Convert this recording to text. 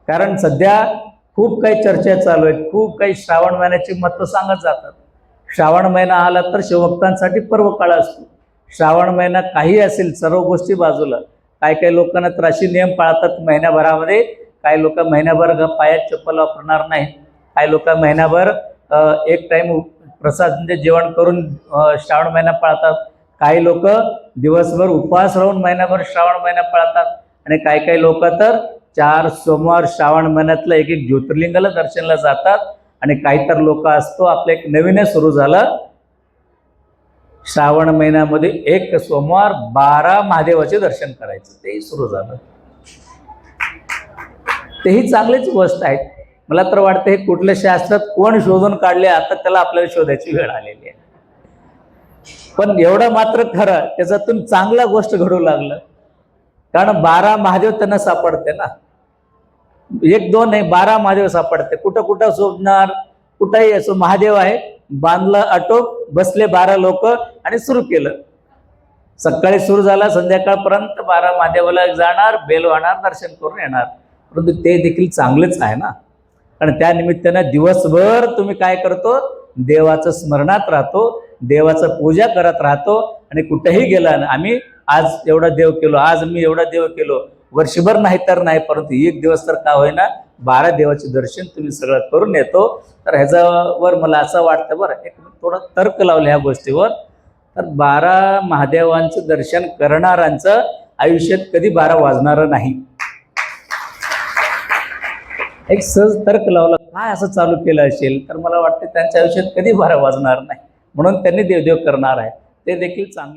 कारण सध्या खूप काही चर्चा चालू आहेत, खूप काही श्रावण महिन्याची महत्त्व सांगत जातात. श्रावण महिना आला तर शिवभक्तांसाठी पर्व काळ असतो. श्रावण महिना काही असेल, सर्व गोष्टी बाजूला, काही काही लोकांना तर अशी नियम पाळतात महिन्याभरामध्ये. काही लोक महिन्याभर पायात चप्पल वापरणार नाहीत, काही लोक महिन्याभर एक टाइम प्रसाद म्हणजे जेवण करून श्रावण महिना पाळतात. काही लोक दिवसभर उपवास राहून महिनाभर श्रावण महिना पाळतात. आणि काही काही लोक तर 4 सोमवार श्रावण महिन्यातलं एक एक ज्योतिर्लिंगाला दर्शनाला जातात. आणि काही तर लोक असतो, आपलं एक नवीनच सुरू झालं, श्रावण महिन्यामध्ये एक सोमवार 12 महादेवाचे दर्शन करायचं, तेही सुरू झालं. तेही चांगलीच गोष्ट आहे. मला तर वाटतं हे कुठल्या शास्त्रात कोण शोधून काढले, आता त्याला आपल्याला शोधायची वेळ आलेली आहे. पण एवढं मात्र खरं, त्याच्यातून चांगल्या गोष्ट घडू लागलं. कारण 12 महादेव त्यांना सापडते ना, 1-2 नाही, 12 महादेव सापडते. कुठं कुठं शोधणार, कुठंही असो महादेव आहे. बांधलं आटोप, बसले 12 लोक आणि सुरू केलं. सकाळी सुरू झाला, संध्याकाळपर्यंत 12 महादेवाला जाणार, बेल वाहणार, दर्शन करून येणार. परंतु ते देखील चांगलेच आहे ना. कारण त्या निमित्तानं दिवसभर तुम्ही काय करतो, देवाचं स्मरणात राहतो, देवाचं पूजा करत राहतो. आणि कुठेही गेला ना, आम्ही आज एवढा देव केलो, आज मी एवढा देव केलो, वर्षभर नाही तर नाही, परंतु एक दिवस तर का होईना 12 देवाचे दर्शन तुम्ही सगळं करून येतो. तर ह्याच्यावर मला असं वाटतं, बरं एक थोडं तर्क लावलं ह्या गोष्टीवर, तर 12 महादेवांचं दर्शन करणाऱ्यांचं आयुष्यात कधी 12 वाजणारं नाही. एक सहज तर्क लावला, काय असं चालू केलं असेल, तर मला वाटतं त्यांच्या आयुष्यात कधी 12 वाजणार नाही. म्हणून त्यांनी देवदेव करणार आहे, ते देखील चांगले.